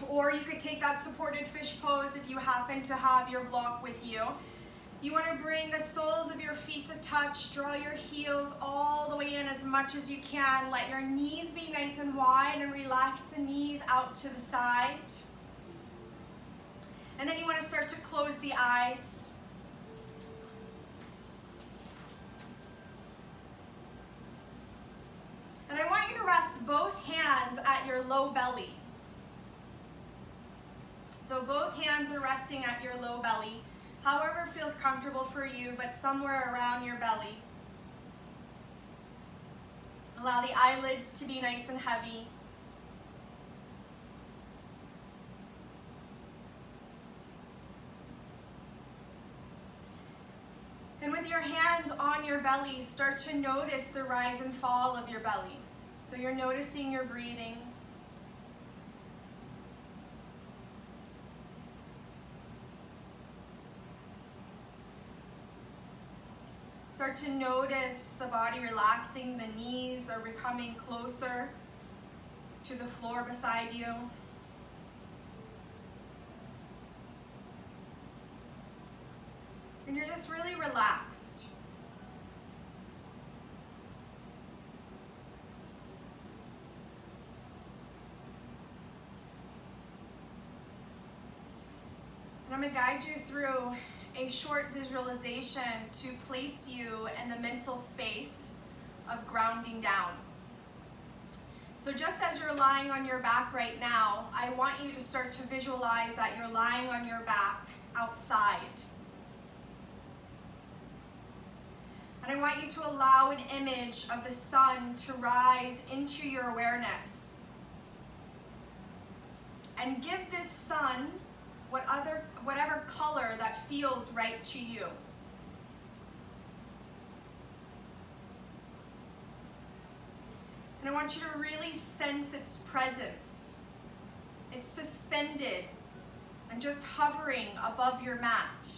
or you could take that supported fish pose if you happen to have your block with you. You want to bring the soles of your feet to touch, draw your heels all the way in as much as you can. Let your knees be nice and wide and relax the knees out to the side. And then you want to start to close the eyes. And I want you to rest both hands at your low belly. So both hands are resting at your low belly. However feels comfortable for you, but somewhere around your belly. Allow the eyelids to be nice and heavy. And with your hands on your belly, start to notice the rise and fall of your belly. So you're noticing your breathing. Start to notice the body relaxing, the knees are becoming closer to the floor beside you. And you're just really relaxed. And I'm going to guide you through a short visualization to place you in the mental space of grounding down. So just as you're lying on your back right now, I want you to start to visualize that you're lying on your back outside. And I want you to allow an image of the sun to rise into your awareness. And give this sun whatever color that feels right to you. And I want you to really sense its presence. It's suspended and just hovering above your mat.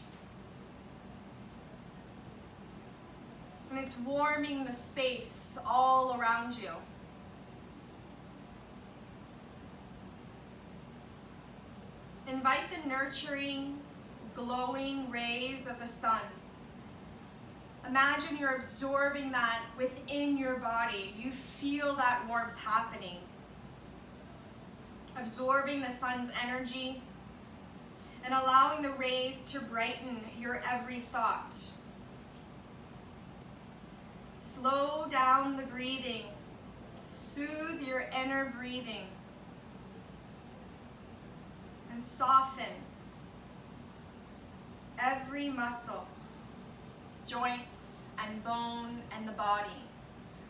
And it's warming the space all around you. Invite the nurturing, glowing rays of the sun. Imagine you're absorbing that within your body. You feel that warmth happening. Absorbing the sun's energy and allowing the rays to brighten your every thought. Slow down the breathing. Soothe your inner breathing. And soften every muscle, joints, and bone, and the body.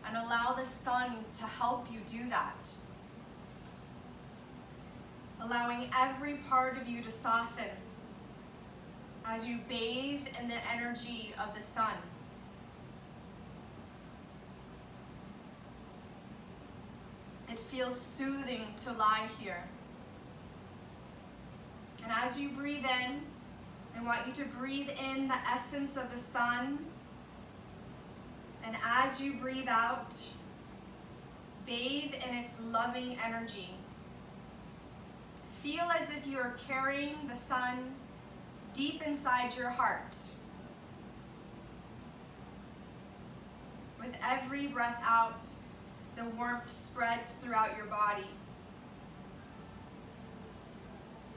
And allow the sun to help you do that. Allowing every part of you to soften as you bathe in the energy of the sun. It feels soothing to lie here. And as you breathe in, I want you to breathe in the essence of the sun. And as you breathe out, bathe in its loving energy. Feel as if you are carrying the sun deep inside your heart. With every breath out, the warmth spreads throughout your body,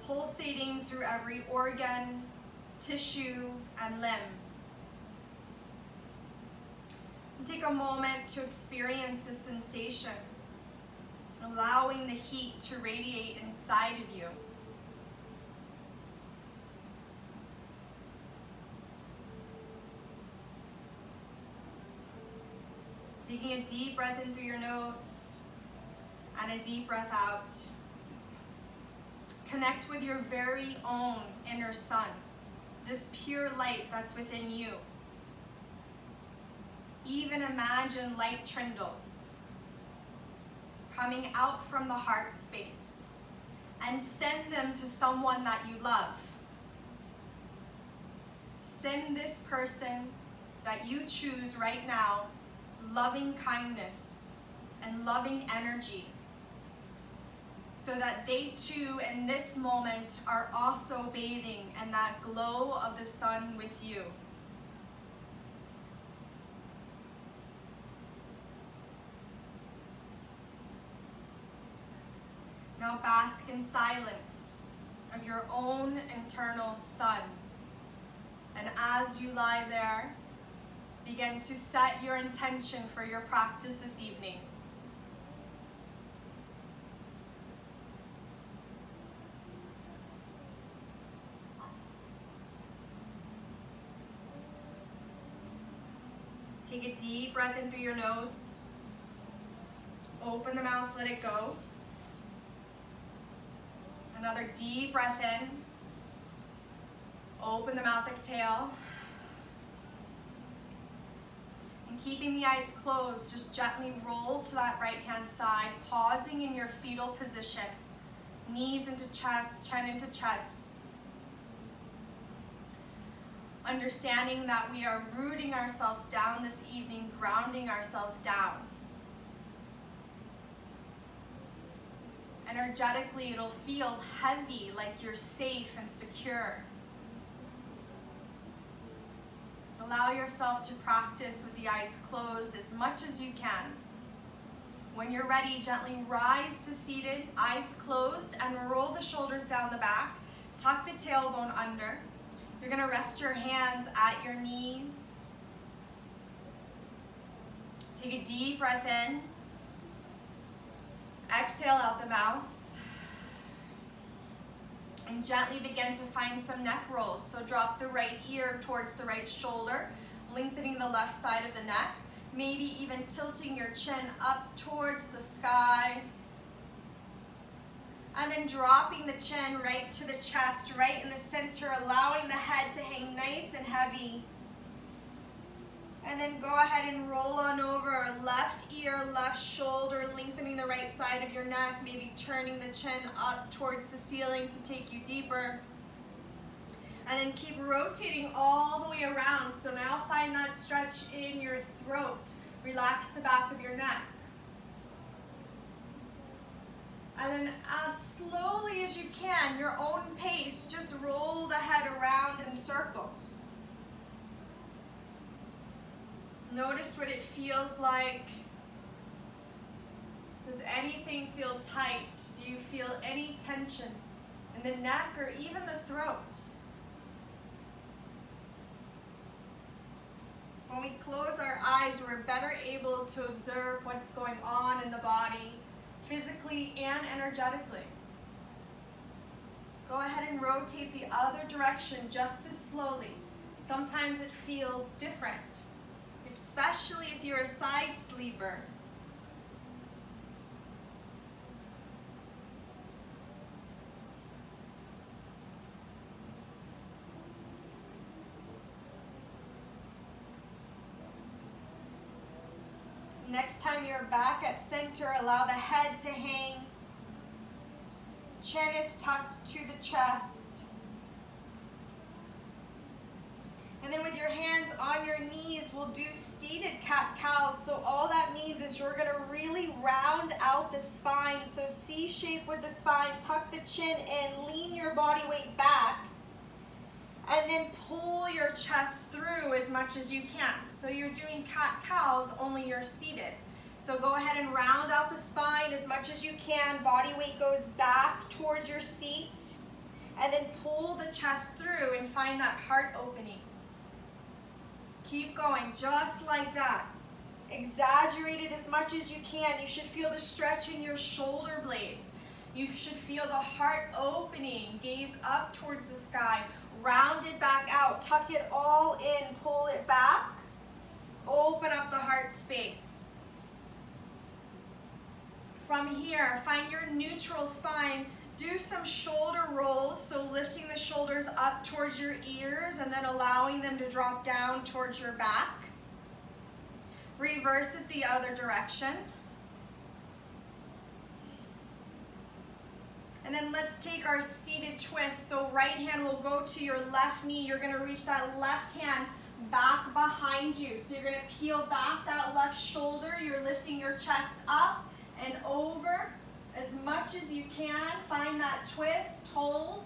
pulsating through every organ, tissue, and limb. And take a moment to experience this sensation, allowing the heat to radiate inside of you. Taking a deep breath in through your nose and a deep breath out. Connect with your very own inner sun, this pure light that's within you. Even imagine light trindles coming out from the heart space and send them to someone that you love. Send this person that you choose right now loving kindness and loving energy. so that they too in this moment are also bathing in that glow of the sun with you. Now bask in silence of your own internal sun. And as you lie there, begin to set your intention for your practice this evening. Take a deep breath in through your nose. Open the mouth, let it go. Another deep breath in. Open the mouth, exhale. And keeping the eyes closed, just gently roll to that right hand side, pausing in your fetal position. Knees into chest, chin into chest. Understanding that we are rooting ourselves down this evening, grounding ourselves down. Energetically, it'll feel heavy, like you're safe and secure. Allow yourself to practice with the eyes closed as much as you can. When you're ready, gently rise to seated, eyes closed, and roll the shoulders down the back. Tuck the tailbone under. You're going to rest your hands at your knees. Take a deep breath in. Exhale out the mouth. And gently begin to find some neck rolls. So drop the right ear towards the right shoulder, lengthening the left side of the neck. Maybe even tilting your chin up towards the sky. And then dropping the chin right to the chest, right in the center, allowing the head to hang nice and heavy. And then go ahead and roll on over, left ear, left shoulder, lengthening the right side of your neck, maybe turning the chin up towards the ceiling to take you deeper. And then keep rotating all the way around. So now find that stretch in your throat. Relax the back of your neck. And then as slowly as you can, your own pace, just roll the head around in circles. Notice what it feels like. Does anything feel tight? Do you feel any tension in the neck or even the throat? When we close our eyes, we're better able to observe what's going on in the body, physically and energetically. Go ahead and rotate the other direction just as slowly. Sometimes it feels different, especially if you're a side sleeper. Next time you're back at center, allow the head to hang. Chin is tucked to the chest. And then with your hands on your knees, we'll do seated cat-cow. So all that means is you're going to really round out the spine. So C-shape with the spine, tuck the chin in, lean your body weight back. And then pull your chest through as much as you can. So you're doing cat-cows, only you're seated. So go ahead and round out the spine as much as you can. Body weight goes back towards your seat. And then pull the chest through and find that heart opening. Keep going, just like that. Exaggerate it as much as you can. You should feel the stretch in your shoulder blades. You should feel the heart opening. Gaze up towards the sky. Round it back out. Tuck it all in. Pull it back. Open up the heart space. From here, find your neutral spine. Do some shoulder rolls, so lifting the shoulders up towards your ears and then allowing them to drop down towards your back. Reverse it the other direction. And then let's take our seated twist. So right hand will go to your left knee. You're going to reach that left hand back behind you. So you're going to peel back that left shoulder. You're lifting your chest up and over as much as you can. Find that twist, hold.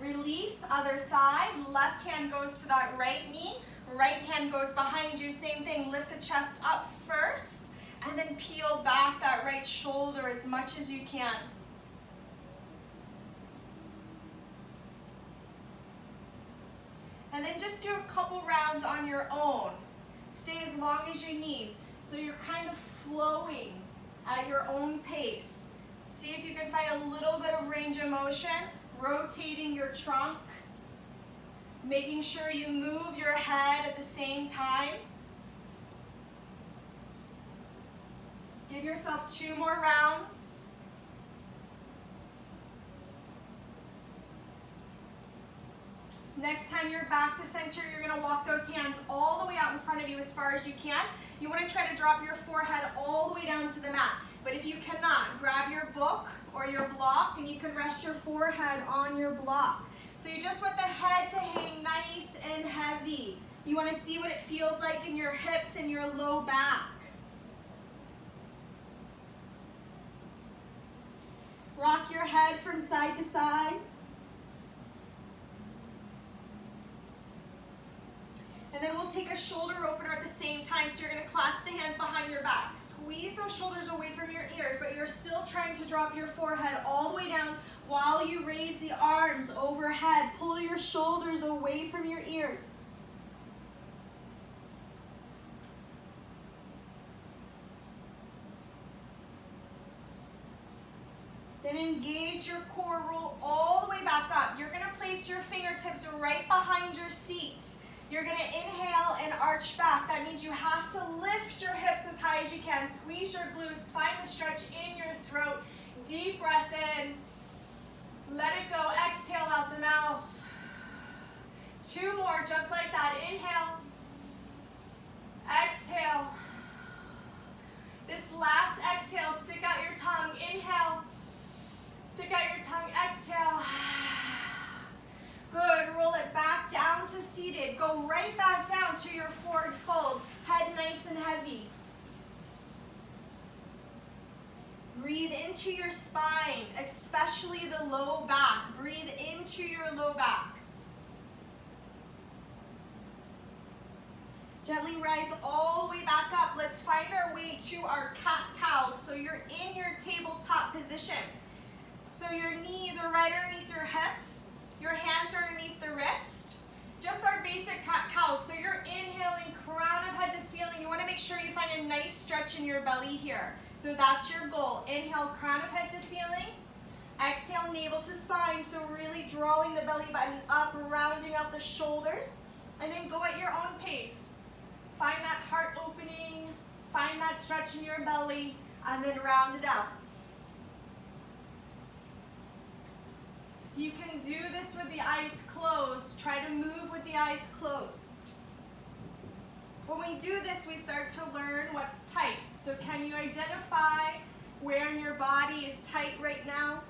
Release, other side. Left hand goes to that right knee. Right hand goes behind you. Same thing, lift the chest up first, and then peel back that right shoulder as much as you can. And then just do a couple rounds on your own. Stay as long as you need. So you're kind of flowing at your own pace. See if you can find a little bit of range of motion, rotating your trunk, making sure you move your head at the same time. Give yourself 2 more rounds. Next time you're back to center, you're going to walk those hands all the way out in front of you as far as you can. You want to try to drop your forehead all the way down to the mat. But if you cannot, grab your book or your block and you can rest your forehead on your block. So you just want the head to hang nice and heavy. You want to see what it feels like in your hips and your low back. Rock your head from side to side. And then we'll take a shoulder opener at the same time. So you're going to clasp the hands behind your back. Squeeze those shoulders away from your ears, but you're still trying to drop your forehead all the way down while you raise the arms overhead. Pull your shoulders away from your ears. Then engage your core, roll all the way back up. You're going to place your fingertips right behind your seat. You're going to inhale and arch back. That means you have to lift your hips as high as you can. Squeeze your glutes. Find the stretch in your throat. Deep breath in. Let it go. Exhale out the mouth. 2 more, just like that. Inhale. Exhale. This last exhale, stick out your tongue. Inhale. Stick out your tongue. Exhale. Good. Roll it back down to seated. Go right back down to your forward fold. Head nice and heavy. Breathe into your spine, especially the low back. Breathe into your low back. Gently rise all the way back up. Let's find our way to our cat-cow. So you're in your tabletop position. So your knees are right underneath your hips. Your hands are underneath the wrist. Just our basic cat-cow. So you're inhaling, crown of head to ceiling. You want to make sure you find a nice stretch in your belly here. So that's your goal. Inhale, crown of head to ceiling. Exhale, navel to spine. So really drawing the belly button up, rounding out the shoulders. And then go at your own pace. Find that heart opening. Find that stretch in your belly. And then round it out. You can do this with the eyes closed. Try to move with the eyes closed. When we do this, we start to learn what's tight. So can you identify where in your body is tight right now?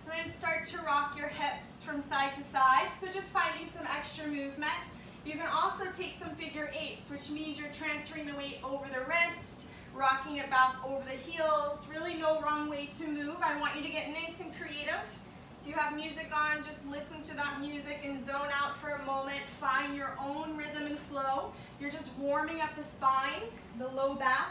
And then start to rock your hips from side to side. So just finding some extra movement. You can also take some figure eights, which means you're transferring the weight over the wrist, rocking it back over the heels. Really no wrong way to move. I want you to get nice and creative. If you have music on, just listen to that music and zone out for a moment. Find your own rhythm and flow. You're just warming up the spine, the low back.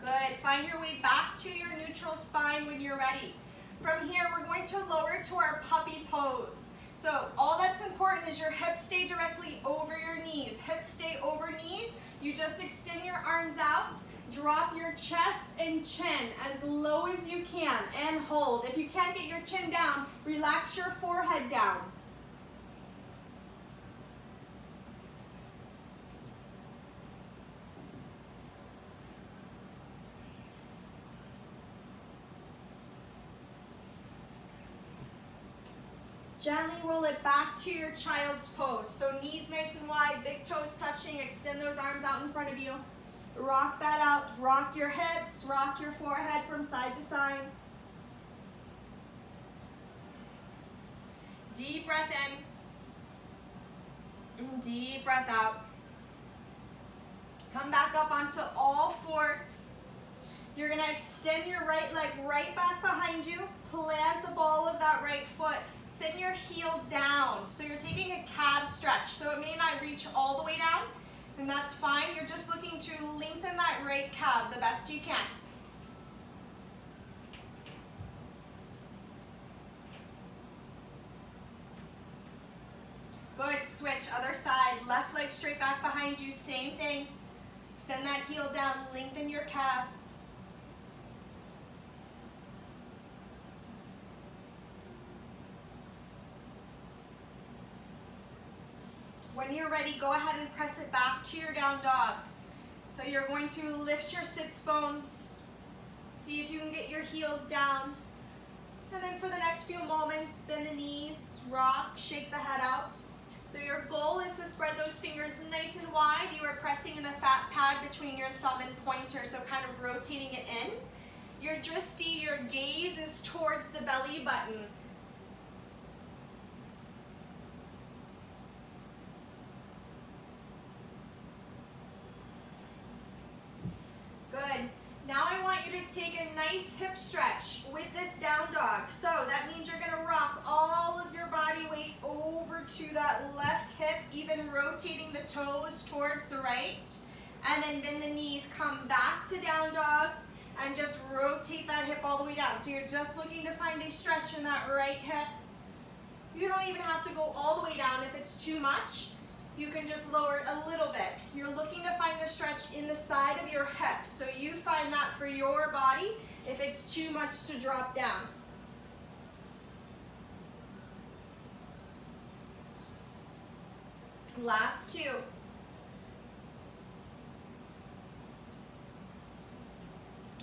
Good. Find your way back to your neutral spine when you're ready. From here, we're going to lower to our puppy pose. So all that's important is your hips stay directly over your knees. Hips stay over knees. You just extend your arms out. Drop your chest and chin as low as you can and hold. If you can't get your chin down, relax your forehead down. Gently roll it back to your child's pose. So knees nice and wide, big toes touching, extend those arms out in front of you. Rock that out, rock your hips, rock your forehead from side to side. Deep breath in, and deep breath out. Come back up onto all fours. You're gonna extend your right leg right back behind you, plant the ball of that right foot, send your heel down. So you're taking a calf stretch, so it may not reach all the way down, and that's fine. You're just looking to lengthen that right calf the best you can. Good, switch, other side, left leg straight back behind you, same thing. Send that heel down, lengthen your calves. When you're ready, go ahead and press it back to your down dog. So you're going to lift your sits bones. See if you can get your heels down. And then for the next few moments, bend the knees, rock, shake the head out. So your goal is to spread those fingers nice and wide. You are pressing in the fat pad between your thumb and pointer, so kind of rotating it in. Your dristi, your gaze is towards the belly button. Good. Now I want you to take a nice hip stretch with this down dog. So that means you're gonna rock all of your body weight over to that left hip, even rotating the toes towards the right. And then bend the knees, come back to down dog, and just rotate that hip all the way down. So you're just looking to find a stretch in that right hip. You don't even have to go all the way down if it's too much. You can just lower it a little bit. You're looking to find the stretch in the side of your hips. So you find that for your body if it's too much to drop down. Last two.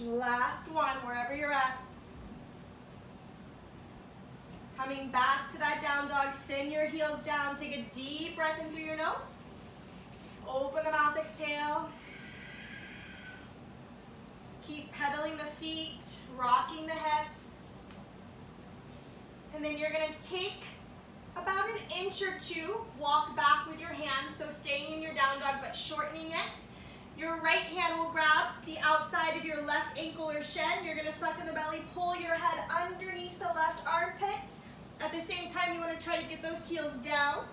Last one, wherever you're at. Coming back to that down dog, send your heels down, take a deep breath in through your nose. Open the mouth, exhale. Keep pedaling the feet, rocking the hips. And then you're gonna take about an inch or two, walk back with your hands, so staying in your down dog but shortening it. Your right hand will grab the outside of your left ankle or shin. You're gonna suck in the belly, pull your head underneath the left armpit. At the same time, you want to try to get those heels down.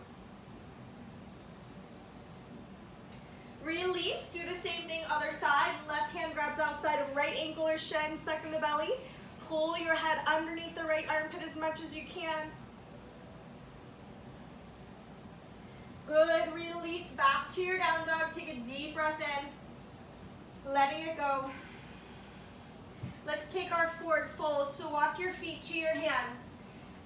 Release, do the same thing, other side. Left hand grabs outside of right ankle or shin, suck in the belly. Pull your head underneath the right armpit as much as you can. Good, release back to your down dog. Take a deep breath in, letting it go. Let's take our forward fold. So walk your feet to your hands.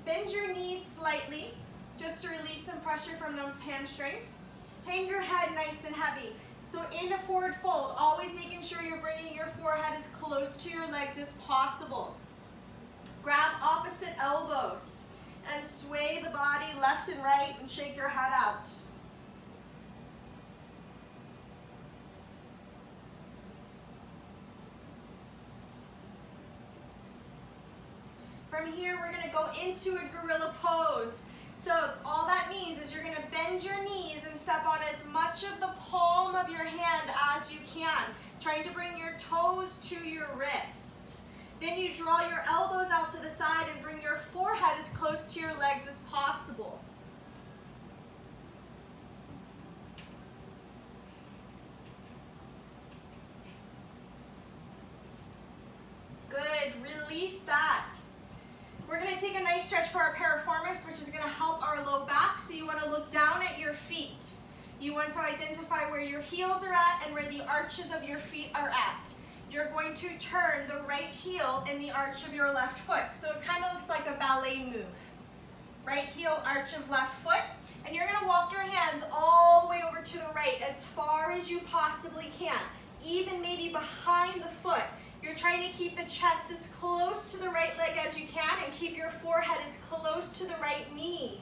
Bend your knees slightly, just to relieve some pressure from those hamstrings. Hang your head nice and heavy. So in a forward fold, always making sure you're bringing your forehead as close to your legs as possible. Grab opposite elbows and sway the body left and right and shake your head out. From here, we're gonna go into a gorilla pose. So all that means is you're gonna bend your knees and step on as much of the palm of your hand as you can, trying to bring your toes to your wrist. Then you draw your elbows out to the side and bring your forehead as close to your legs as possible. Good, release that. We're gonna take a nice stretch for our piriformis, which is gonna help our low back. So you wanna look down at your feet. You want to identify where your heels are at and where the arches of your feet are at. You're going to turn the right heel in the arch of your left foot. So it kind of looks like a ballet move. Right heel, arch of left foot. And you're gonna walk your hands all the way over to the right as far as you possibly can. Even maybe behind the foot. You're trying to keep the chest as close to the right leg as you can and keep your forehead as close to the right knee.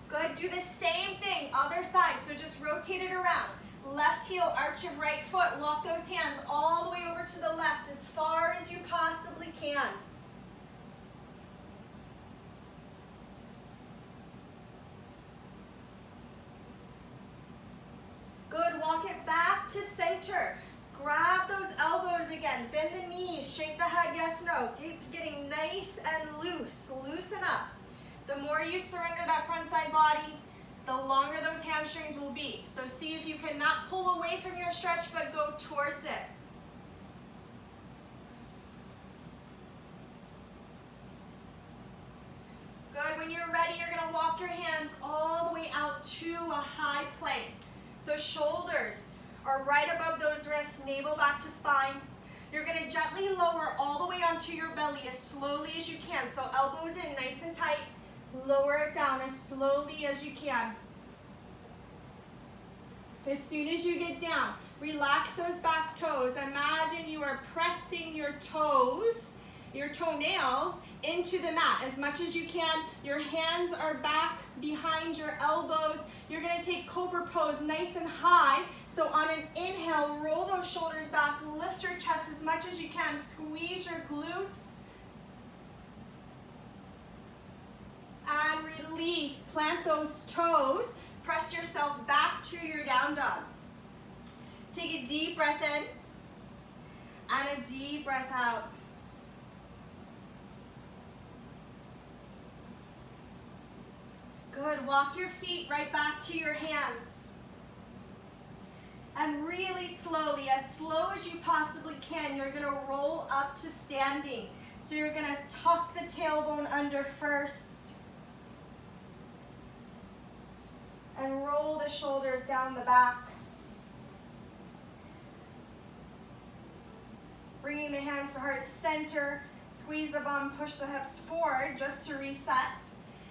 Good, do the same thing, other side, so just rotate it around. Left heel, arch of right foot, walk those hands all the way over to the left as far as you possibly can. Good, walk it back to center. Grab those elbows again, bend the knees, shake the head, yes, no. Keep getting nice and loose, loosen up. The more you surrender that front side body, the longer those hamstrings will be. So see if you cannot pull away from your stretch, but go towards it. Good, when you're ready, you're gonna walk your hands all the way out to a high plank. So shoulders are right above those wrists, navel back to spine. You're gonna gently lower all the way onto your belly as slowly as you can. So elbows in nice and tight. Lower it down as slowly as you can. As soon as you get down, relax those back toes. Imagine you are pressing your toes, your toenails, into the mat as much as you can. Your hands are back behind your elbows. You're gonna take cobra pose nice and high. So on an inhale, roll those shoulders back, lift your chest as much as you can, squeeze your glutes. And release, plant those toes, press yourself back to your down dog. Take a deep breath in and a deep breath out. Good, walk your feet right back to your hands. And really slowly, as slow as you possibly can, you're gonna roll up to standing. So you're gonna tuck the tailbone under first. And roll the shoulders down the back. Bringing the hands to heart center. Squeeze the bum, push the hips forward just to reset.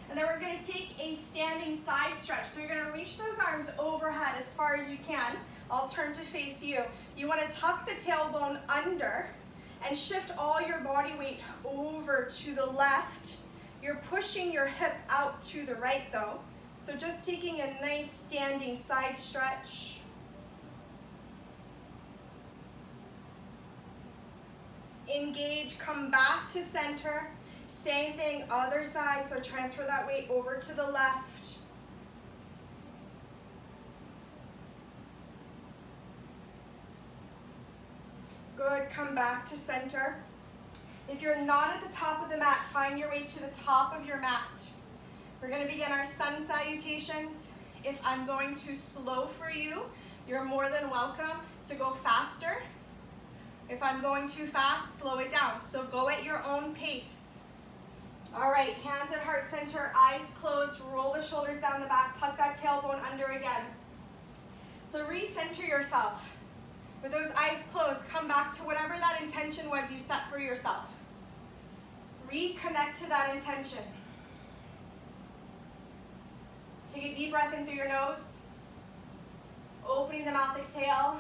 And then we're going to take a standing side stretch. So you're going to reach those arms overhead as far as you can. I'll turn to face you. You want to tuck the tailbone under and shift all your body weight over to the left. You're pushing your hip out to the right though. So just taking a nice standing side stretch. Engage, come back to center. Same thing, other side, so transfer that weight over to the left. Good, come back to center. If you're not at the top of the mat, find your way to the top of your mat. We're going to begin our sun salutations. If I'm going too slow for you, you're more than welcome to go faster. If I'm going too fast, slow it down. So go at your own pace. All right, hands at heart center, eyes closed, roll the shoulders down the back, tuck that tailbone under again. So recenter yourself. With those eyes closed, come back to whatever that intention was you set for yourself. Reconnect to that intention. Take a deep breath in through your nose. Opening the mouth, exhale.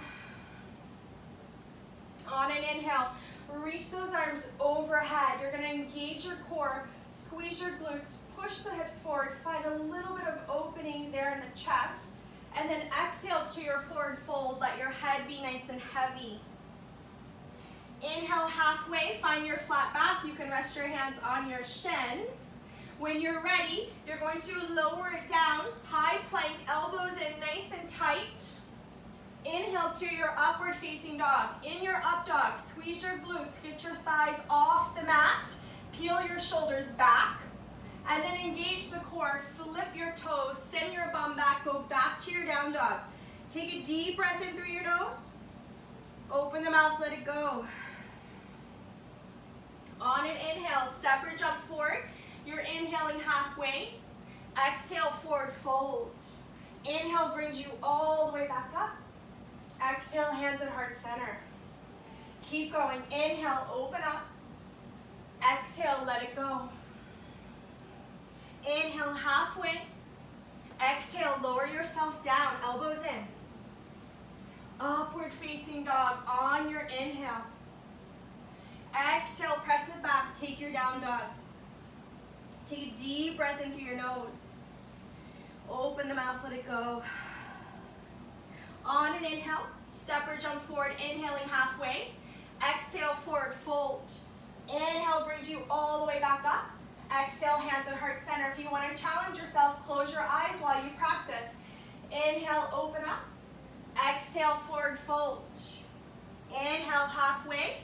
On an inhale, reach those arms overhead. You're going to engage your core, squeeze your glutes, push the hips forward, find a little bit of opening there in the chest, and then exhale to your forward fold. Let your head be nice and heavy. Inhale halfway, find your flat back. You can rest your hands on your shins. When you're ready, you're going to lower it down, high plank, elbows in nice and tight. Inhale to your upward facing dog. In your up dog, squeeze your glutes, get your thighs off the mat, peel your shoulders back, and then engage the core, flip your toes, send your bum back, go back to your down dog. Take a deep breath in through your nose. Open the mouth, let it go. On an inhale, step or jump forward. You're inhaling halfway. Exhale, forward fold. Inhale brings you all the way back up. Exhale, hands at heart center. Keep going. Inhale, open up. Exhale, let it go. Inhale halfway. Exhale, lower yourself down, elbows in. Upward facing dog on your inhale. Exhale, press it back, take your down dog. Take a deep breath in through your nose. Open the mouth, let it go. On an inhale, step or jump forward, inhaling halfway. Exhale, forward fold. Inhale brings you all the way back up. Exhale, hands at heart center. If you want to challenge yourself, close your eyes while you practice. Inhale, open up. Exhale, forward fold. Inhale, halfway.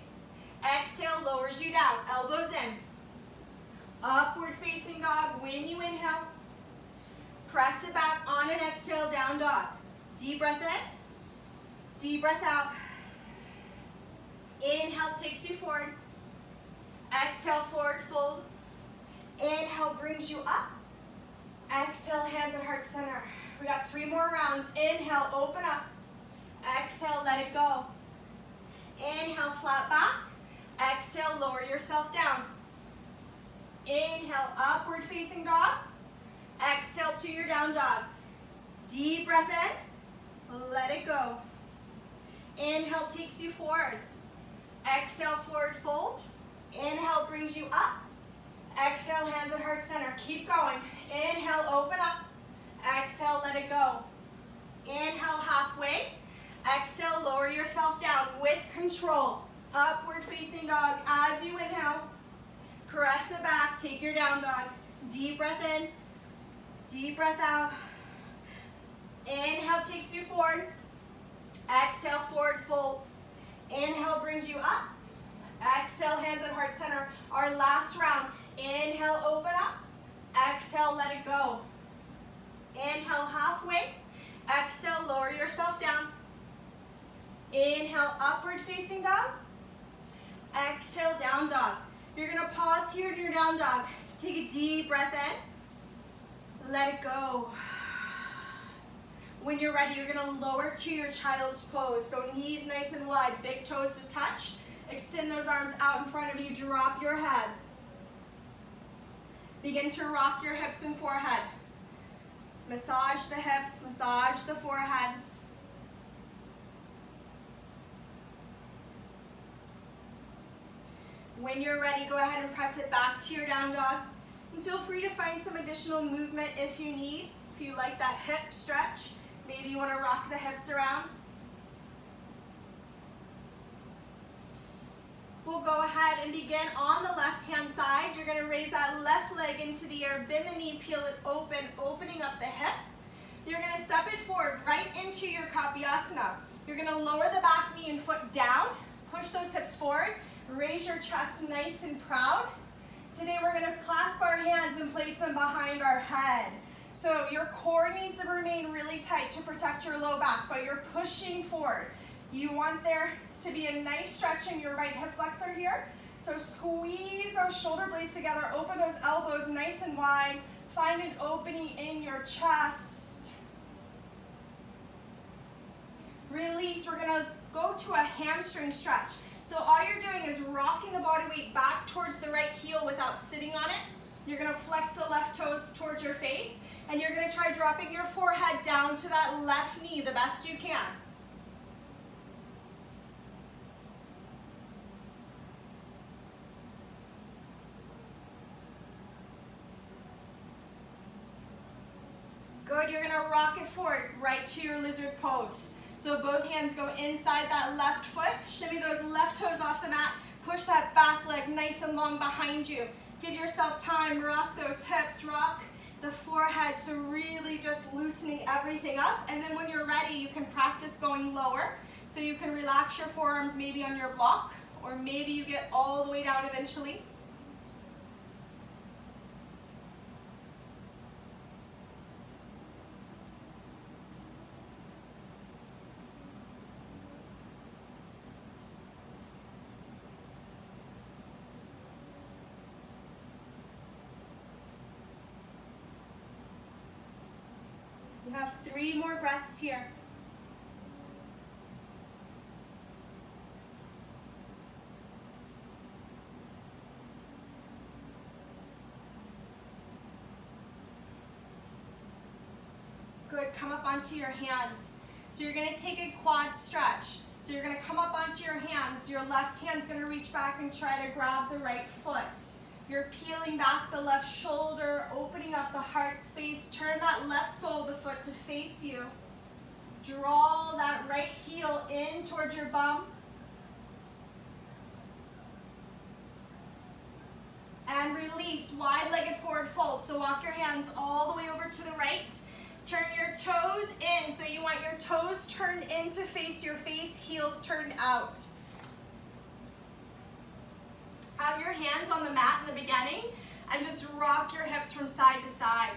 Exhale, lowers you down, elbows in. Upward facing dog, when you inhale. Press it back on an exhale, down dog. Deep breath in, deep breath out. Inhale takes you forward. Exhale, forward fold. Inhale brings you up. Exhale, hands at heart center. We got 3 more rounds. Inhale, open up. Exhale, let it go. Inhale, flat back. Exhale, lower yourself down. Inhale, upward facing dog. Exhale to your down dog. Deep breath in. Let it go. Inhale takes you forward. Exhale, forward fold. Inhale brings you up. Exhale, hands at heart center. Keep going. Inhale, open up. Exhale, let it go. Inhale, halfway. Exhale, lower yourself down with control. Upward facing dog as you inhale. Press it back. Take your down dog. Deep breath in. Deep breath out. Inhale takes you forward. Exhale, forward fold. Inhale brings you up. Exhale, hands at heart center. Our last round. Inhale, open up. Exhale, let it go. Inhale, halfway. Exhale, lower yourself down. Inhale, upward facing dog. Exhale, down dog. You're going to pause here to your down dog. Take a deep breath in. Let it go. When you're ready, you're going to lower to your child's pose. So knees nice and wide, big toes to touch. Extend those arms out in front of you. Drop your head. Begin to rock your hips and forehead. Massage the hips, massage the forehead. When you're ready, go ahead and press it back to your down dog. And feel free to find some additional movement if you need. If you like that hip stretch, maybe you want to rock the hips around. We'll go ahead and begin on the left-hand side. You're going to raise that left leg into the air, bend the knee, peel it open, opening up the hip. You're going to step it forward right into your Kapyasana. You're going to lower the back knee and foot down, push those hips forward, raise your chest nice and proud. Today we're going to clasp our hands and place them behind our head. So your core needs to remain really tight to protect your low back, but you're pushing forward. You want there to be a nice stretch in your right hip flexor here. So squeeze those shoulder blades together, open those elbows nice and wide. Find an opening in your chest. Release. We're going to go to a hamstring stretch. So all you're doing is rocking the body weight back towards the right heel without sitting on it. You're going to flex the left toes towards your face, and you're going to try dropping your forehead down to that left knee the best you can. Good, you're going to rock it forward right to your lizard pose. So both hands go inside that left foot. Shimmy those left toes off the mat. Push that back leg nice and long behind you. Give yourself time. Rock those hips. Rock the forehead. So really just loosening everything up. And then when you're ready, you can practice going lower. So you can relax your forearms maybe on your block, or maybe you get all the way down eventually. You have 3 more breaths here. Good, come up onto your hands. So you're gonna take a quad stretch. So you're gonna come up onto your hands. Your left hand's gonna reach back and try to grab the right foot. You're peeling back the left shoulder, opening up the heart space. Turn that left sole of the foot to face you. Draw that right heel in towards your bum. And release, wide-legged forward fold. So walk your hands all the way over to the right. Turn your toes in. So you want your toes turned in to face your face, heels turned out. Have your hands on the mat in the beginning and just rock your hips from side to side.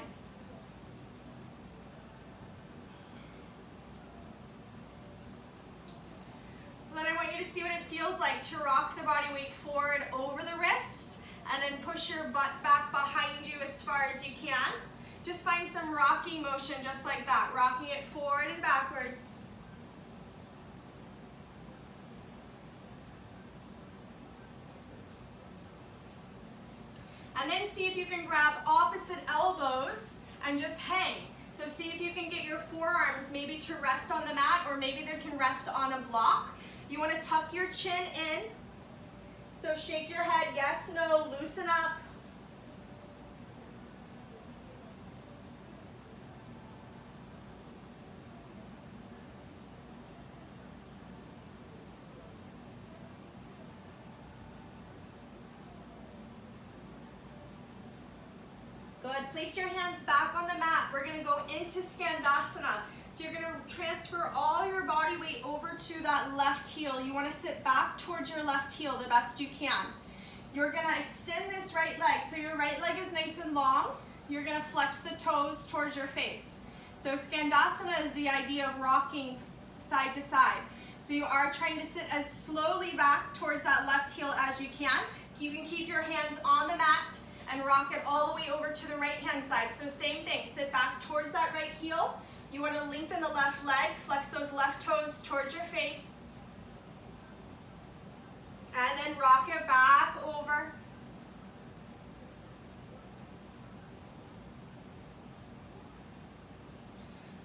Then I want you to see what it feels like to rock the body weight forward over the wrist and then push your butt back behind you as far as you can. Just find some rocking motion just like that, rocking it forward and backwards. And then see if you can grab opposite elbows and just hang. So see if you can get your forearms maybe to rest on the mat, or maybe they can rest on a block. You want to tuck your chin in. So shake your head, yes, no, loosen up. Good, place your hands back on the mat. We're gonna go into Skandasana. So you're gonna transfer all your body weight over to that left heel. You wanna sit back towards your left heel the best you can. You're gonna extend this right leg. So your right leg is nice and long. You're gonna flex the toes towards your face. So Skandasana is the idea of rocking side to side. So you are trying to sit as slowly back towards that left heel as you can. You can keep your hands on the mat and rock it all the way over to the right hand side. So same thing, sit back towards that right heel. You want to lengthen the left leg, flex those left toes towards your face. And then rock it back over.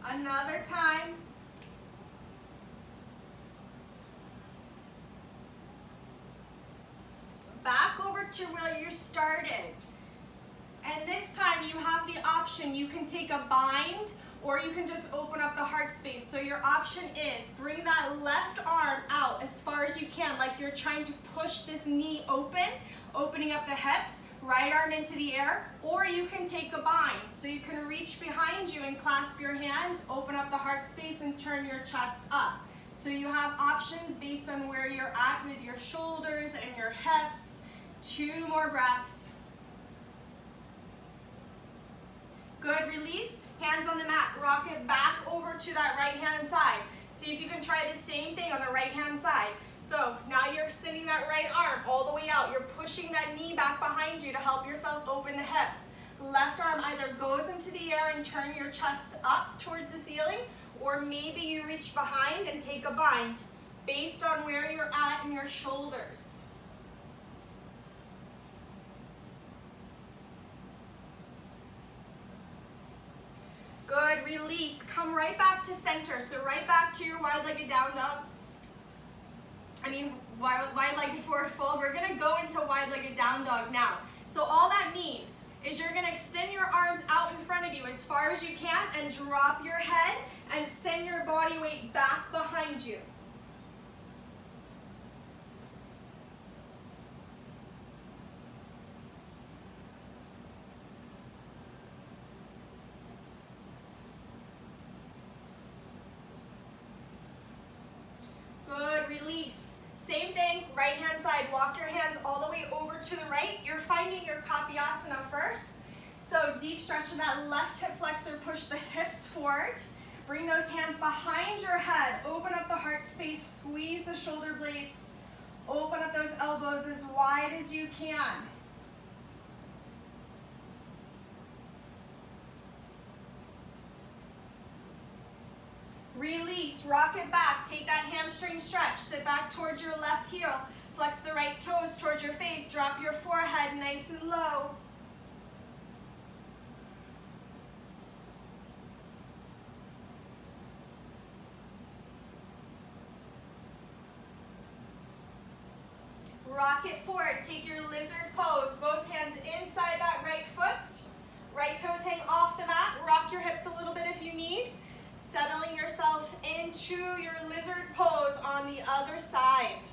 Another time. Back over to where you started. And this time you have the option, you can take a bind or you can just open up the heart space. So your option is bring that left arm out as far as you can, like you're trying to push this knee open, opening up the hips, right arm into the air, or you can take a bind. So you can reach behind you and clasp your hands, open up the heart space and turn your chest up. So you have options based on where you're at with your shoulders and your hips. 2 more breaths. Good, release, hands on the mat, rock it back over to that right hand side. See if you can try the same thing on the right hand side. So now you're extending that right arm all the way out. You're pushing that knee back behind you to help yourself open the hips. Left arm either goes into the air and turn your chest up towards the ceiling, or maybe you reach behind and take a bind based on where you're at in your shoulders. Good, release, come right back to center. So right back to your wide-legged down dog. Wide-legged forward fold. We're gonna go into wide-legged down dog now. So all that means is you're gonna extend your arms out in front of you as far as you can and drop your head and send your body weight back behind you. Good, release. Same thing, right hand side, walk your hands all the way over to the right. You're finding your Kapyasana first. So deep stretch in that left hip flexor, push the hips forward. Bring those hands behind your head, open up the heart space, squeeze the shoulder blades, open up those elbows as wide as you can. Release, rock it back, take that hamstring stretch, sit back towards your left heel, flex the right toes towards your face, drop your forehead nice and low. rock it forward. Take your lizard pose. Both hands inside that right foot. Right toes hang off the mat. Rock your hips a little bit if you need. Settling yourself into your lizard pose on the other side.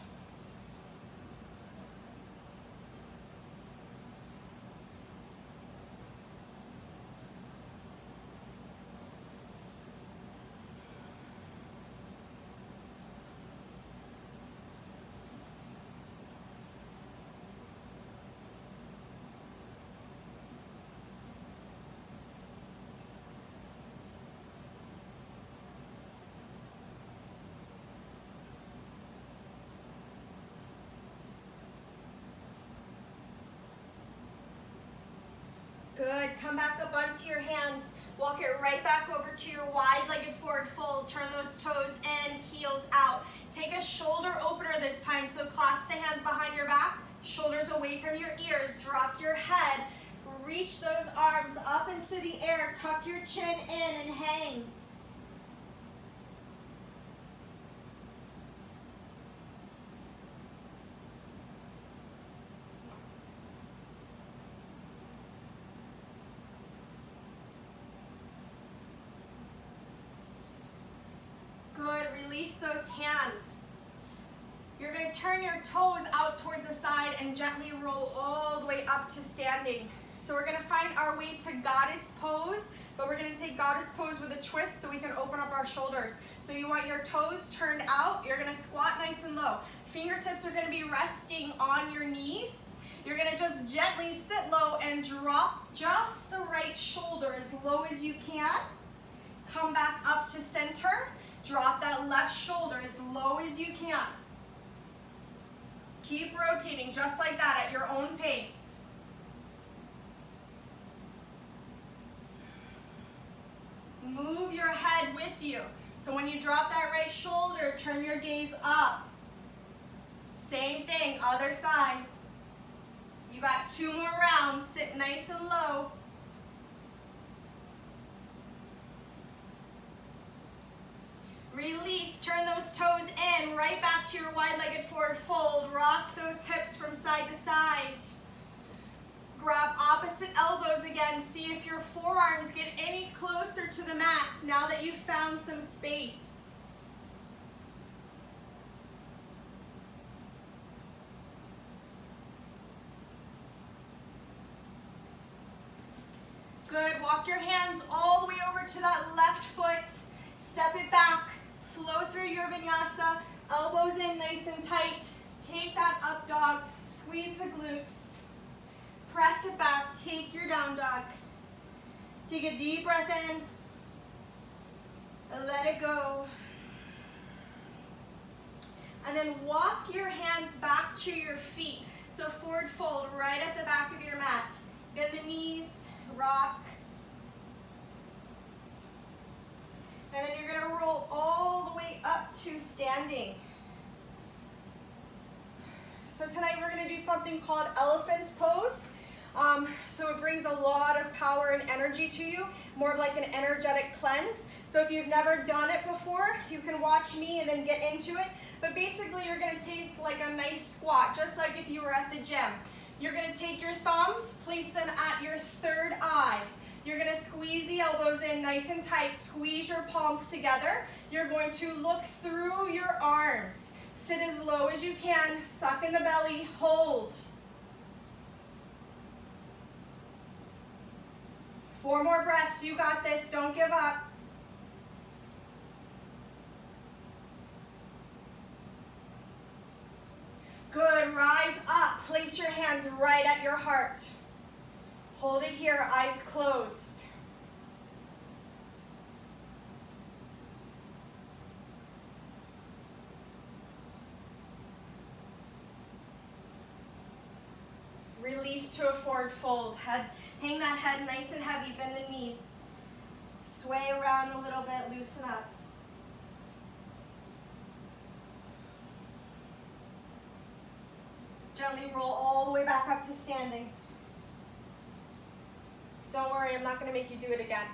Good, come back up onto your hands. Walk it right back over to your wide-legged forward fold. Turn those toes in, heels out. Take a shoulder opener this time, so clasp the hands behind your back, shoulders away from your ears. Drop your head, reach those arms up into the air. Tuck your chin in and hang. Good, release those hands. You're going to turn your toes out towards the side and gently roll all the way up to standing. So we're going to find our way to goddess pose, but we're going to take goddess pose with a twist so we can open up our shoulders. So you want your toes turned out. You're going to squat nice and low. Fingertips are going to be resting on your knees. You're going to just gently sit low and drop just the right shoulder as low as you can. Come back up to center. Drop that left shoulder as low as you can. Keep rotating just like that at your own pace. Move your head with you. So when you drop that right shoulder, turn your gaze up. Same thing, other side. You got 2 more rounds. Sit nice and low. Release, turn those toes in, right back to your wide-legged forward fold. Rock those hips from side to side. Grab opposite elbows again. See if your forearms get any closer to the mat now that you've found some space. Good, walk your hands all the way over to that left foot. Step it back. Flow through your vinyasa, elbows in nice and tight. Take that up dog, squeeze the glutes. Press it back, take your down dog. Take a deep breath in, and let it go. And then walk your hands back to your feet. So forward fold right at the back of your mat. Bend the knees, rock. And then you're going to roll all the way up to standing. So tonight we're going to do something called elephant pose. So it brings a lot of power and energy to you, more of like an energetic cleanse. So if you've never done it before, you can watch me and then get into it. But basically you're going to take like a nice squat, just like if you were at the gym. You're going to take your thumbs, place them at your third eye. You're going to squeeze the elbows in nice and tight. Squeeze your palms together. You're going to look through your arms. Sit as low as you can. Suck in the belly. Hold. 4 more breaths. You got this. Don't give up. Good. Rise up. Place your hands right at your heart. Hold it here, eyes closed. Release to a forward fold. Hang that head nice and heavy, bend the knees. Sway around a little bit, loosen up. Gently roll all the way back up to standing. Don't worry, I'm not going to make you do it again.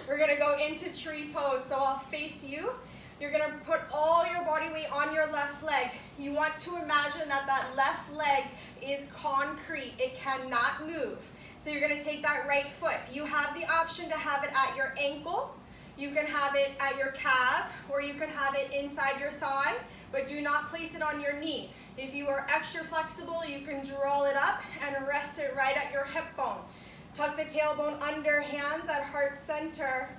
We're going to go into tree pose. So I'll face you. You're gonna put all your body weight on your left leg. You want to imagine that that left leg is concrete. It cannot move. So you're gonna take that right foot. You have the option to have it at your ankle. You can have it at your calf, or you can have it inside your thigh, but do not place it on your knee. If you are extra flexible, you can draw it up and rest it right at your hip bone. Tuck the tailbone under, hands at heart center.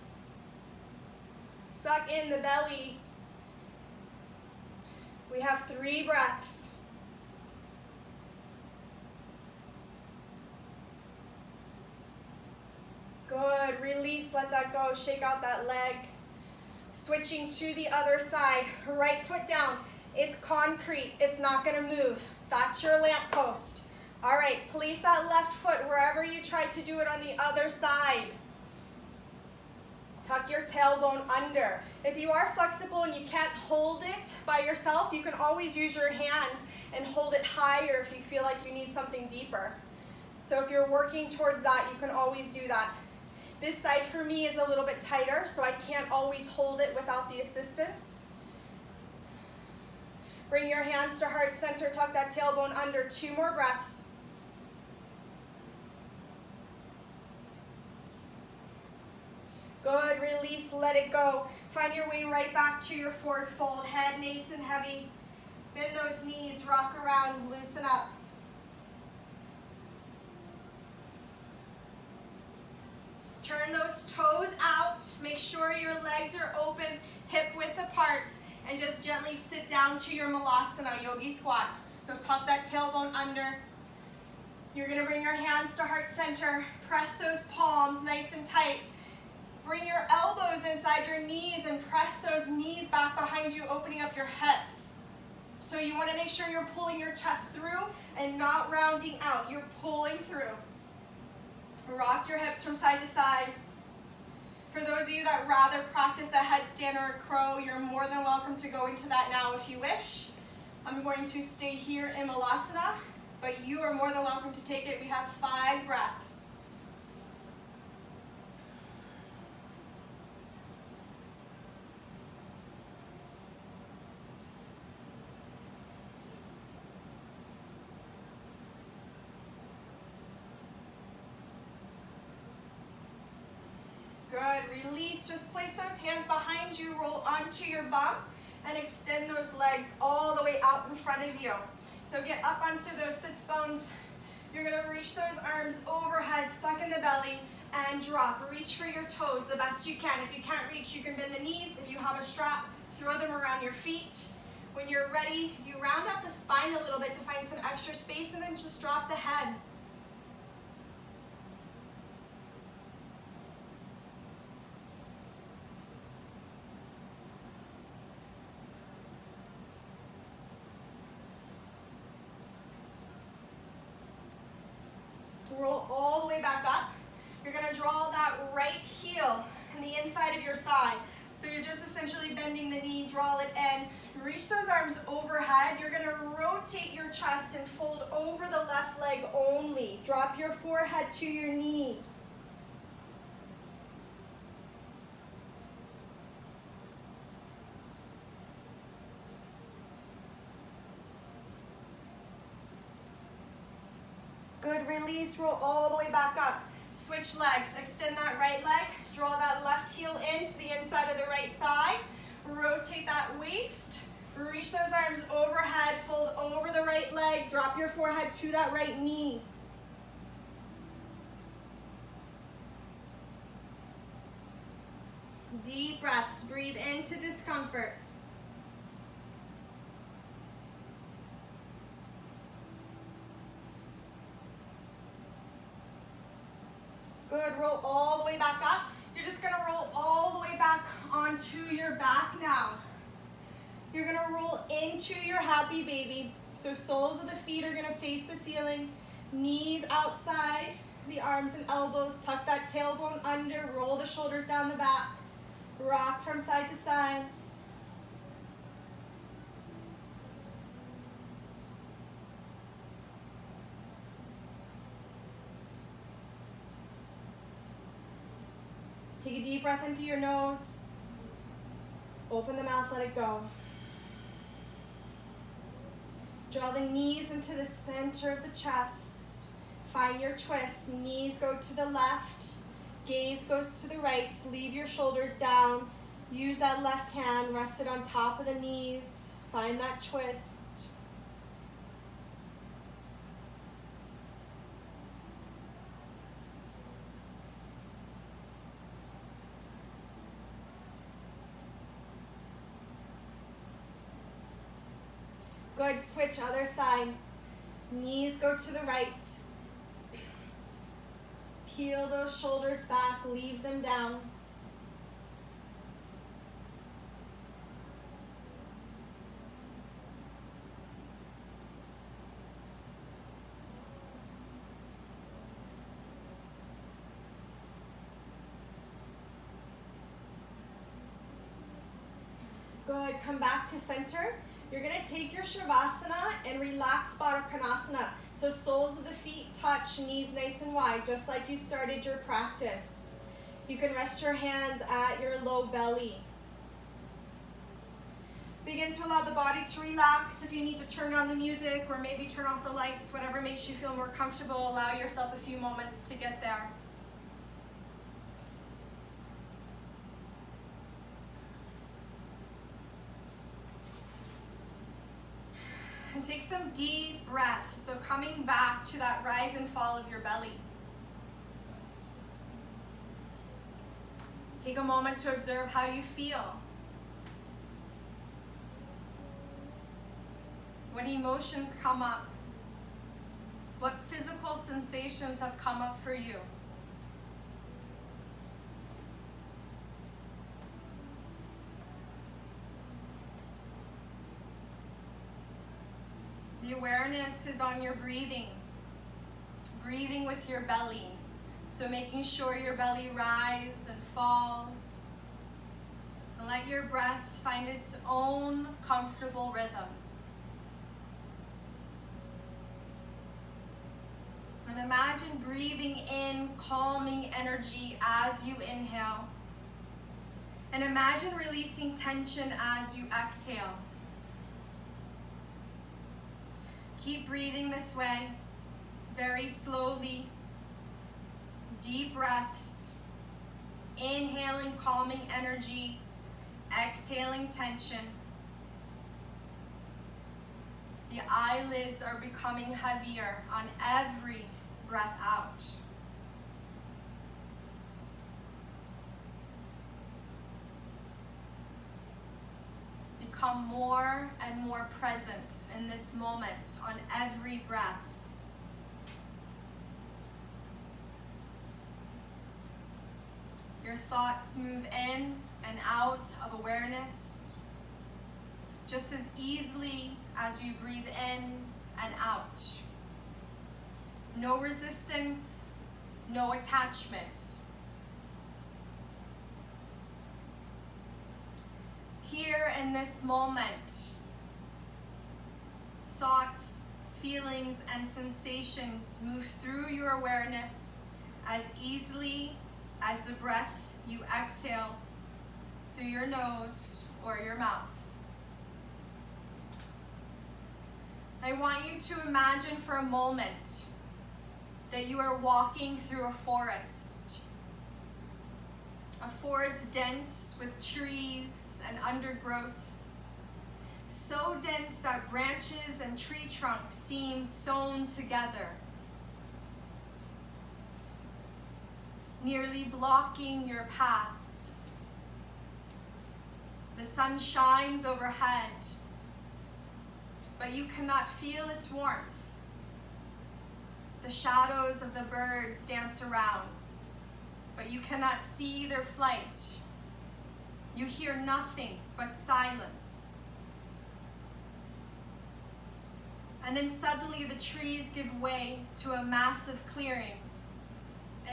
Suck in the belly. We have 3 breaths. Good, release, let that go, shake out that leg. Switching to the other side, right foot down. It's concrete, it's not gonna move. That's your lamp post. All right, place that left foot wherever you tried to do it on the other side. Tuck your tailbone under. If you are flexible and you can't hold it by yourself, you can always use your hand and hold it higher if you feel like you need something deeper. So if you're working towards that, you can always do that. This side for me is a little bit tighter, so I can't always hold it without the assistance. Bring your hands to heart center, tuck that tailbone under. 2 more breaths. Good, release, let it go. Find your way right back to your forward fold. Head nice and heavy. Bend those knees, rock around, loosen up. Turn those toes out. Make sure your legs are open, hip width apart, and just gently sit down to your malasana, yogi squat. So tuck that tailbone under. You're gonna bring your hands to heart center. Press those palms nice and tight. Bring your elbows inside your knees and press those knees back behind you, opening up your hips. So you wanna make sure you're pulling your chest through and not rounding out. You're pulling through. Rock your hips from side to side. For those of you that rather practice a headstand or a crow, you're more than welcome to go into that now if you wish. I'm going to stay here in Malasana, but you are more than welcome to take it. We have 5 breaths. Good, release, just place those hands behind you, roll onto your bum, and extend those legs all the way out in front of you. So get up onto those sits bones. You're gonna reach those arms overhead, suck in the belly, and drop. Reach for your toes the best you can. If you can't reach, you can bend the knees. If you have a strap, throw them around your feet. When you're ready, you round out the spine a little bit to find some extra space, and then just drop the head. Roll all the way back up. You're gonna draw that right heel in the inside of your thigh. So you're just essentially bending the knee, draw it in. Reach those arms overhead. You're gonna rotate your chest and fold over the left leg only. Drop your forehead to your knee. Good, release, roll all the way back up. Switch legs, extend that right leg, draw that left heel into the inside of the right thigh, rotate that waist, reach those arms overhead, fold over the right leg, drop your forehead to that right knee. Deep breaths, breathe into discomfort. Good, roll all the way back up. You're just gonna roll all the way back onto your back now. You're gonna roll into your happy baby. So soles of the feet are gonna face the ceiling, knees outside, the arms and elbows, tuck that tailbone under, roll the shoulders down the back, rock from side to side. Take a deep breath in through your nose. Open the mouth, let it go. Draw the knees into the center of the chest. Find your twist. Knees go to the left. Gaze goes to the right. Leave your shoulders down. Use that left hand. Rest it on top of the knees. Find that twist. Good, switch other side. Knees go to the right. Peel those shoulders back, leave them down. Good, come back to center. You're going to take your Savasana and relax Baddha Konasana. So soles of the feet touch, knees nice and wide, just like you started your practice. You can rest your hands at your low belly. Begin to allow the body to relax. If you need to turn on the music or maybe turn off the lights, whatever makes you feel more comfortable, allow yourself a few moments to get there. And take some deep breaths. So coming back to that rise and fall of your belly. Take a moment to observe how you feel. What emotions come up? What physical sensations have come up for you? The awareness is on your breathing. Breathing with your belly. So making sure your belly rises and falls. And let your breath find its own comfortable rhythm. And imagine breathing in calming energy as you inhale. And imagine releasing tension as you exhale. Keep breathing this way, very slowly. Deep breaths. Inhaling calming energy, exhaling tension. The eyelids are becoming heavier on every breath out. Become more and more present in this moment on every breath. Your thoughts move in and out of awareness just as easily as you breathe in and out. No resistance, no attachment. Here in this moment, thoughts, feelings, and sensations move through your awareness as easily as the breath you exhale through your nose or your mouth. I want you to imagine for a moment that you are walking through a forest dense with trees and undergrowth, so dense that branches and tree trunks seem sewn together, nearly blocking your path. The sun shines overhead, but you cannot feel its warmth. The shadows of the birds dance around, but you cannot see their flight. You hear nothing but silence. And then suddenly the trees give way to a massive clearing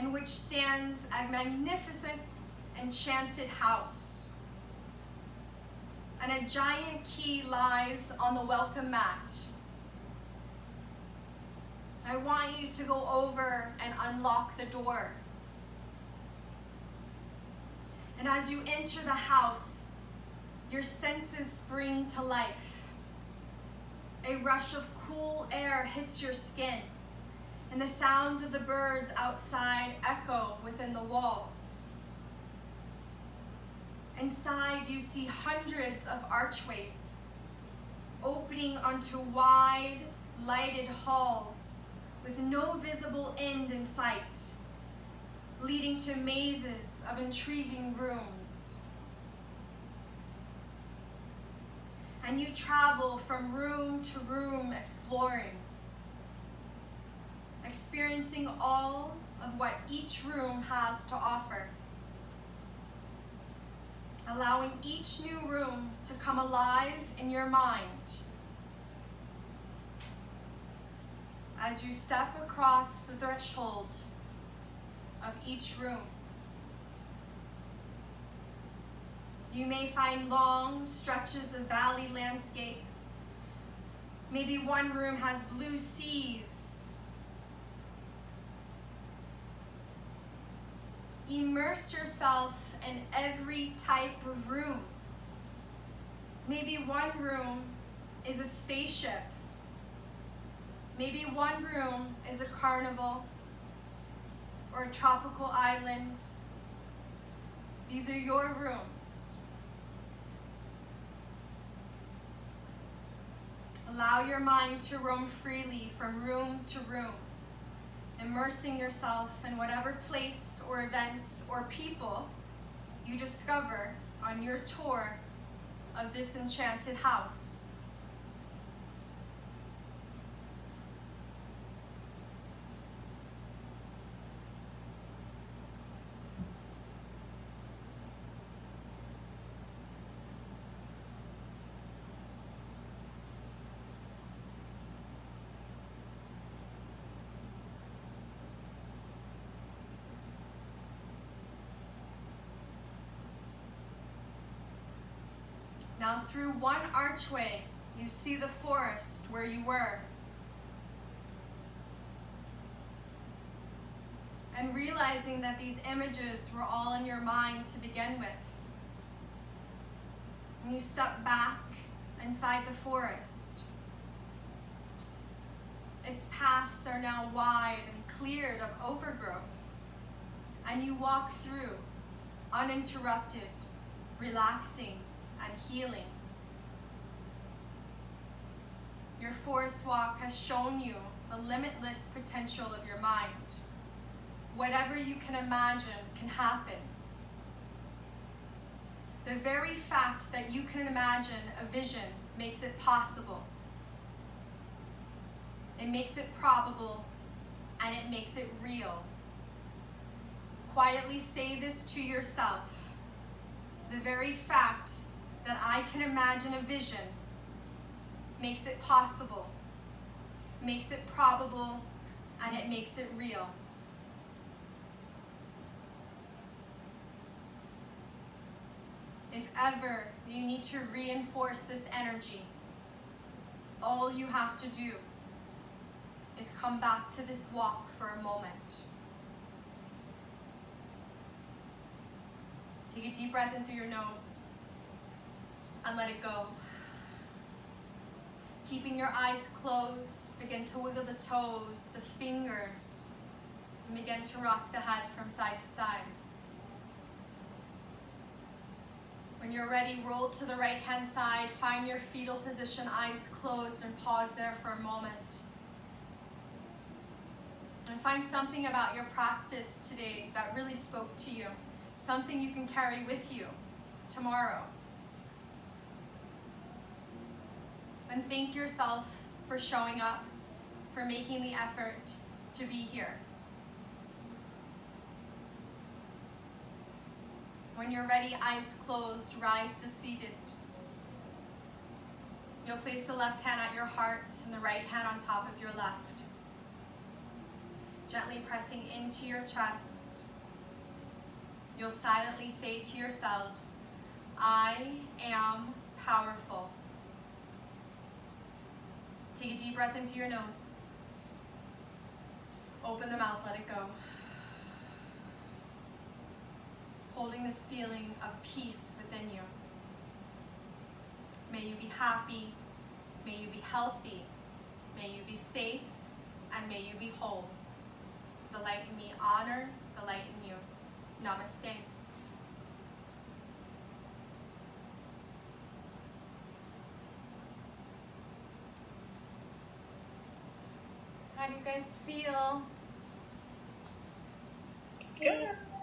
in which stands a magnificent enchanted house. And a giant key lies on the welcome mat. I want you to go over and unlock the door. And as you enter the house, Your senses spring to life. A rush of cool air hits your skin, and the sounds of the birds outside echo within the walls. Inside, you see hundreds of archways opening onto wide, lighted halls with no visible end in sight, leading to mazes of intriguing rooms. And you travel from room to room exploring, experiencing all of what each room has to offer, allowing each new room to come alive in your mind as you step across the threshold of each room. You may find long stretches of valley landscape. Maybe one room has blue seas. Immerse yourself in every type of room. Maybe one room is a spaceship. Maybe one room is a carnival or a tropical island. These are your rooms. Allow your mind to roam freely from room to room, immersing yourself in whatever place or events or people you discover on your tour of this enchanted house. Now through one archway, you see the forest where you were. And realizing that these images were all in your mind to begin with. And you step back inside the forest. Its paths are now wide and cleared of overgrowth. And you walk through, uninterrupted, relaxing, and healing. Your forest walk has shown you the limitless potential of your mind. Whatever you can imagine can happen. The very fact that you can imagine a vision makes it possible. It makes it probable, and it makes it real. Quietly say this to yourself. The very fact that I can imagine a vision makes it possible, makes it probable, and it makes it real. If ever you need to reinforce this energy, all you have to do is come back to this walk for a moment. Take a deep breath in through your nose and let it go. Keeping your eyes closed, begin to wiggle the toes, the fingers, and begin to rock the head from side to side. When you're ready, roll to the right hand side, find your fetal position, eyes closed, and pause there for a moment. And find something about your practice today that really spoke to you, something you can carry with you tomorrow. And thank yourself for showing up, for making the effort to be here. When you're ready, eyes closed, rise to seated. You'll place the left hand at your heart and the right hand on top of your left. Gently pressing into your chest. You'll silently say to yourselves, I am powerful. Take a deep breath into your nose. Open the mouth, let it go. Holding this feeling of peace within you. May you be happy. May you be healthy. May you be safe. And may you be whole. The light in me honors the light in you. Namaste. How do you guys feel? Good.